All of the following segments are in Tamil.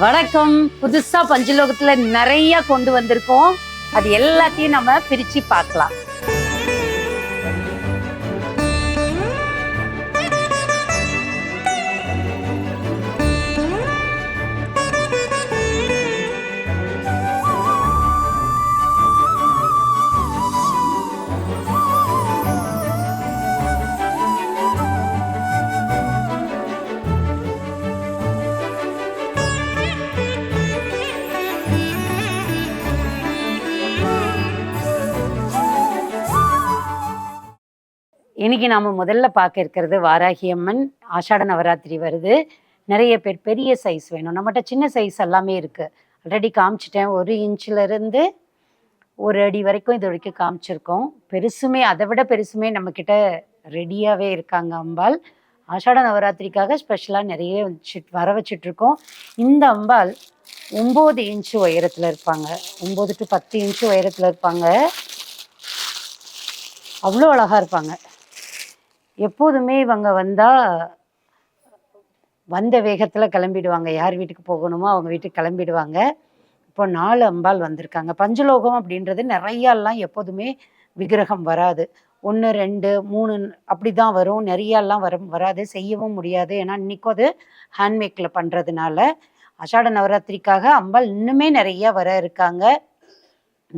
வணக்கம். புதுசா பஞ்சலோகத்துல நிறைய கொண்டு வந்திருக்கோம். அது எல்லாத்தையும் நம்ம பிரிச்சு பார்க்கலாம். இன்னைக்கு நாம முதல்ல பார்க்க இருக்கிறது வாராகி அம்மன். ஆஷாட நவராத்திரி வருது. நிறைய பேர் பெரிய சைஸ் வேணும். நம்மகிட்ட சின்ன சைஸ் எல்லாமே இருக்கு. ஆல்ரெடி காமிச்சிட்டேன். 1 இன்ச்ல இருந்து 1 அடி வரைக்கும் இது வரைக்கும் காமிச்சிருக்கோம். பெருசுமே அதை விட பெருசுமே நம்ம கிட்ட ரெடியாவே இருக்காங்க அம்பாள். ஆஷாட நவராத்திரிக்காக ஸ்பெஷலாக நிறைய வர வச்சுட்டு இருக்கோம். இந்த அம்பாள் 9 இன்ச்சு உயரத்துல இருப்பாங்க. 9 to 10 இன்ச்சு உயரத்துல இருப்பாங்க. அவ்வளோ அழகா இருப்பாங்க. எப்போதுமே இவங்க வந்த வேகத்தில் கிளம்பிடுவாங்க. யார் வீட்டுக்கு போகணுமோ அவங்க வீட்டுக்கு கிளம்பிடுவாங்க. இப்போ 4 அம்பாள் வந்திருக்காங்க. பஞ்சலோகம் அப்படின்றது நிறையாலாம் எப்போதுமே விக்கிரகம் வராது. 1, 2, 3 அப்படி தான் வரும். நிறையாலாம் வராது, செய்யவும் முடியாது. ஏன்னா இன்றைக்கும் அது ஹேண்ட்மேக்கில் பண்ணுறதுனால. ஆஷாட நவராத்திரிக்காக அம்பாள் இன்னுமே நிறையா வர இருக்காங்க.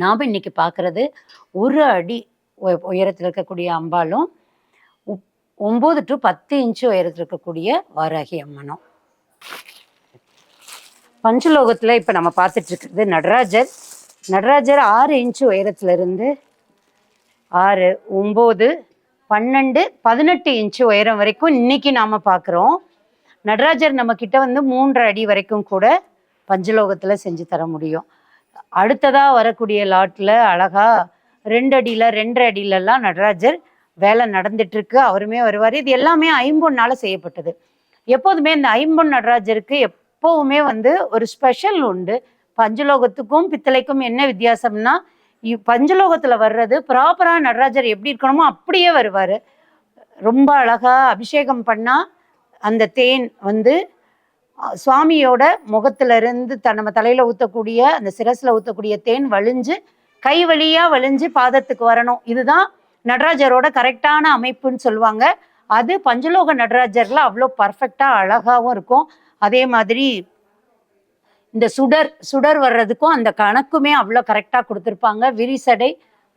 நாம் இன்னைக்கு பார்க்குறது 1 அடி உயரத்தில் இருக்கக்கூடிய அம்பாளும் 9 to 10 இன்ச்சு உயரத்தில் இருக்கக்கூடிய வாராகி அம்மனும். பஞ்சலோகத்தில் இப்போ நம்ம பார்த்துட்டு இருக்கிறது நடராஜர். நடராஜர் 6 இன்ச்சு உயரத்துல இருந்து 6, 9, 12, 18 இன்ச்சு உயரம் வரைக்கும் இன்னைக்கு நாம் பார்க்குறோம். நடராஜர் நம்ம கிட்ட 3 அடி வரைக்கும் கூட பஞ்சலோகத்தில் செஞ்சு தர முடியும். அடுத்ததாக வரக்கூடிய லாட்டில் அழகா 2 அடியில் 2.5 அடியிலலாம் நடராஜர் வேலை நடந்துட்டு இருக்கு. அவருமே வருவார். இது எல்லாமே ஐம்பொன்னால செய்யப்பட்டது. எப்போதுமே இந்த ஐம்பொன் நடராஜருக்கு எப்பவுமே ஒரு ஸ்பெஷல் உண்டு. பஞ்சலோகத்துக்கும் பித்தளைக்கும் என்ன வித்தியாசம்னா, பஞ்சலோகத்துல வர்றது ப்ராப்பரா நடராஜர் எப்படி இருக்கணுமோ அப்படியே வருவார். ரொம்ப அழகா அபிஷேகம் பண்ணா அந்த தேன் சுவாமியோட முகத்துல இருந்து நம்ம தலையில ஊற்றக்கூடிய அந்த சிரஸ்ல ஊற்றக்கூடிய தேன் வழிஞ்சு கை வழியா வழிஞ்சு பாதத்துக்கு வரணும். இதுதான் நடராஜரோட கரெக்டான அமைப்புன்னு சொல்லுவாங்க. அது பஞ்சலோக நடராஜர்ல அவ்வளோ பர்ஃபெக்டா அழகாவும் இருக்கும். அதே மாதிரி இந்த சுடர் வர்றதுக்கும் அந்த கணக்குமே அவ்வளோ கரெக்டாக கொடுத்துருப்பாங்க. விரிசடை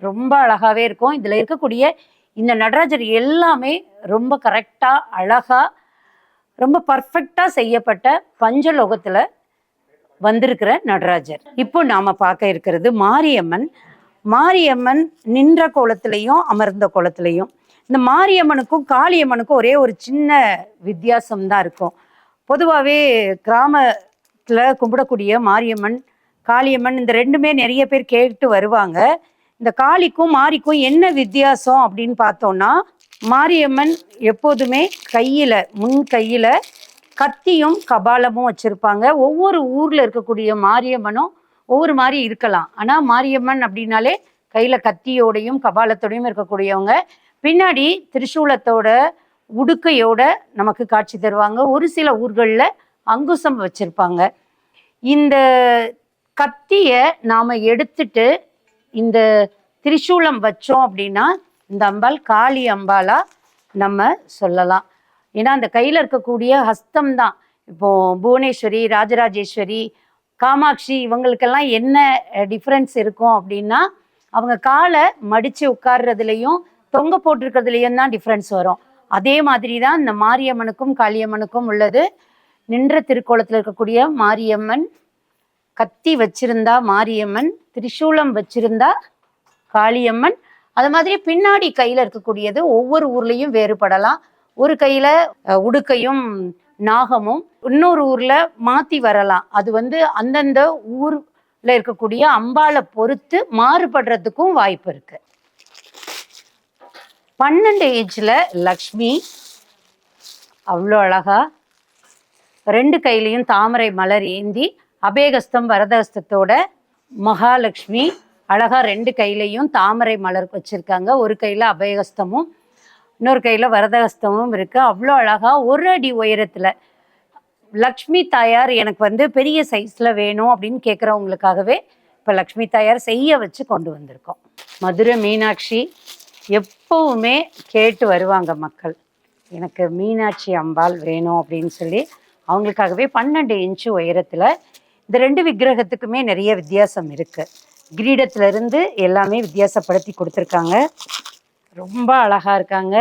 ரொம்ப அழகாவே இருக்கும். இதுல இருக்கக்கூடிய இந்த நடராஜர் எல்லாமே ரொம்ப கரெக்டா அழகா ரொம்ப பர்ஃபெக்டா செய்யப்பட்ட பஞ்சலோகத்துல வந்திருக்கிற நடராஜர். இப்போ நாம பார்க்க இருக்கிறது மாரியம்மன். மாரியம்மன் நின்ற கோலத்திலையும் அமர்ந்த கோலத்திலையும். இந்த மாரியம்மனுக்கும் காளியம்மனுக்கும் ஒரே ஒரு சின்ன வித்தியாசம்தான் இருக்கும். பொதுவாகவே கிராமத்தில் கும்பிடக்கூடிய மாரியம்மன் காளியம்மன் இந்த ரெண்டுமே நிறைய பேர் கேட்டு வருவாங்க. இந்த காளிக்கும் மாரிக்கும் என்ன வித்தியாசம் அப்படின்னு பார்த்தோம்னா, மாரியம்மன் எப்போதுமே முன் கையில் கத்தியும் கபாலமும் வச்சுருப்பாங்க. ஒவ்வொரு ஊரில் இருக்கக்கூடிய மாரியம்மனும் ஒவ்வொரு மாதிரி இருக்கலாம். ஆனால் மாரியம்மன் அப்படின்னாலே கையில் கத்தியோடையும் கபாலத்தோடையும் இருக்கக்கூடியவங்க. பின்னாடி திரிசூலத்தோட உடுக்கையோட நமக்கு காட்சி தருவாங்க. ஒரு சில ஊர்களில் அங்குசம் வச்சுருப்பாங்க. இந்த கத்தியை நாம் எடுத்துட்டு இந்த திரிசூலம் வச்சோம் அப்படின்னா இந்த அம்பாள் காளி அம்பாலா நம்ம சொல்லலாம். ஏன்னா அந்த கையில் இருக்கக்கூடிய ஹஸ்தம் தான். இப்போ புவனேஸ்வரி, ராஜராஜேஸ்வரி, காமாட்சி இவங்களுக்கெல்லாம் என்ன டிஃப்ரென்ஸ் இருக்கும் அப்படின்னா, அவங்க காலை மடித்து உட்கார்றதுலையும் தொங்க போட்டிருக்கிறதுலையும் தான் டிஃப்ரென்ஸ் வரும். அதே மாதிரி தான் இந்த மாரியம்மனுக்கும் காளியம்மனுக்கும் உள்ளது. நின்ற திருக்கோலத்தில் இருக்கக்கூடிய மாரியம்மன், கத்தி வச்சிருந்தா மாரியம்மன், திரிசூலம் வச்சிருந்தா காளியம்மன். அது மாதிரி பின்னாடி கையில் இருக்கக்கூடியது ஒவ்வொரு ஊர்லேயும் வேறுபடலாம். ஒரு கையில் உடுக்கையும் நாகமும், இன்னொரு ஊர்ல மாத்தி வரலாம். அது அந்தந்த ஊர்ல இருக்கக்கூடிய அம்பாளை பொறுத்து மாறுபடுறதுக்கும் வாய்ப்பு இருக்கு. 12 இன்ச்ல லக்ஷ்மி அவ்வளோ அழகா 2 கையிலையும் தாமரை மலர் ஏந்தி அபேகஸ்தம் வரதஹஸ்தத்தோட மகாலட்சுமி அழகா 2 கையிலையும் தாமரை மலர் வச்சிருக்காங்க. ஒரு கையில அபேகஸ்தமும் இன்னொரு கையில் வரதஹஸ்தமும் இருக்குது. அவ்வளோ அழகாக 1 அடி உயரத்தில் லக்ஷ்மி தாயார் எனக்கு வந்து பெரிய சைஸ்ல வேணும் அப்படின்னு கேட்குறவங்களுக்காகவே இப்போ லக்ஷ்மி தாயார் செய்ய வச்சு கொண்டு வந்திருக்கோம். மதுரை மீனாட்சி எப்பவுமே கேட்டு வருவாங்க மக்கள், எனக்கு மீனாட்சி அம்பாள் வேணும் அப்படின்னு சொல்லி. அவங்களுக்காகவே 12 இன்ச்சு உயரத்தில் இந்த 2 விக்கிரகத்துக்குமே நிறைய வித்தியாசம் இருக்குது. கிரீடத்திலிருந்து எல்லாமே வித்தியாசப்படுத்தி கொடுத்துருக்காங்க. ரொம்ப அழகாக இருக்காங்க.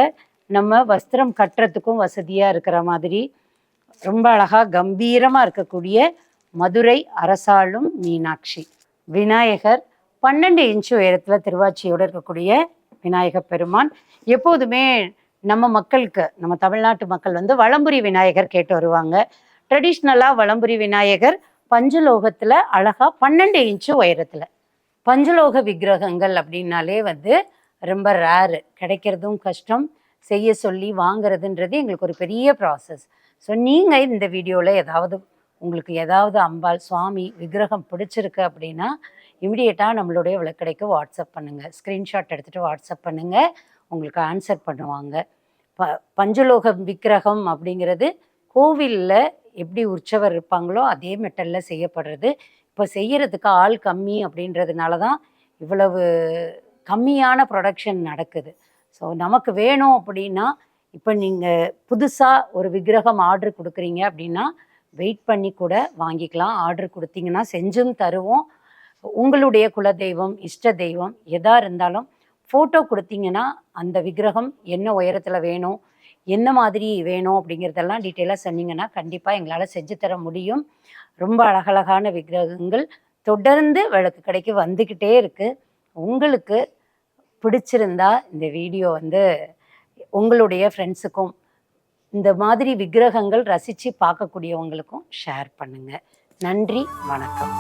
நம்ம வஸ்திரம் கட்டுறதுக்கும் வசதியாக இருக்கிற மாதிரி ரொம்ப அழகாக கம்பீரமாக இருக்கக்கூடிய மதுரை அரசாளும் மீனாட்சி. விநாயகர் 12 இன்ச்சு உயரத்தில் திருவாச்சியோடு இருக்கக்கூடிய விநாயகர் பெருமான். எப்போதுமே நம்ம மக்களுக்கு, நம்ம தமிழ்நாட்டு மக்கள் வந்து வலம்புரி விநாயகர் கேட்டு வருவாங்க. ட்ரெடிஷ்னலாக வலம்புரி விநாயகர் பஞ்சலோகத்தில் அழகாக 12 இன்ச்சு உயரத்தில். பஞ்சலோக விக்கிரகங்கள் அப்படின்னாலே வந்து ரொம்ப ரேரு, கிடைக்கிறதும் கஷ்டம், செய்ய சொல்லி வாங்குறதுன்றது எங்களுக்கு ஒரு பெரிய ப்ராசஸ். ஸோ நீங்கள் இந்த வீடியோவில் உங்களுக்கு ஏதாவது அம்பாள் சுவாமி விக்கிரகம் பிடிச்சிருக்கு அப்படின்னா இமிடியேட்டாக நம்மளுடைய விளக்கடைக்கு வாட்ஸ்அப் பண்ணுங்கள். ஸ்க்ரீன்ஷாட் எடுத்துகிட்டு வாட்ஸ்அப் பண்ணுங்கள், உங்களுக்கு ஆன்சர் பண்ணுவாங்க. பஞ்சலோக விக்கிரகம் அப்படிங்கிறது கோவிலில் எப்படி உற்சவர் இருப்பாங்களோ அதே மெட்டலில் செய்யப்படுறது. இப்போ செய்கிறதுக்கு ஆள் கம்மி அப்படின்றதுனால தான் இவ்வளவு கம்மியான ப்ரொடக்ஷன் நடக்குது. ஸோ நமக்கு வேணும் அப்படின்னா, இப்போ நீங்கள் புதுசாக ஒரு விக்கிரகம் ஆர்டர் கொடுக்குறீங்க அப்படின்னா வெயிட் பண்ணி கூட வாங்கிக்கலாம். ஆர்டர் கொடுத்தீங்கன்னா செஞ்சும் தருவோம். உங்களுடைய குலதெய்வம், இஷ்ட தெய்வம் எதாக இருந்தாலும் ஃபோட்டோ கொடுத்தீங்கன்னா அந்த விக்கிரகம் என்ன உயரத்தில் வேணும், என்ன மாதிரி வேணும் அப்படிங்கிறதெல்லாம் டீட்டெயிலாக சொன்னீங்கன்னா கண்டிப்பாக எங்களால் செஞ்சு தர முடியும். ரொம்ப அழகழகான விக்கிரகங்கள் தொடர்ந்து விளக்கு கடைக்கு வந்துக்கிட்டே இருக்குது. உங்களுக்கு பிடிச்சிருந்தா இந்த வீடியோ வந்து உங்களுடைய ஃப்ரெண்ட்ஸுக்கும், இந்த மாதிரி விக்கிரகங்கள் ரசித்து பார்க்கக்கூடியவங்களுக்கும் ஷேர் பண்ணுங்கள். நன்றி, வணக்கம்.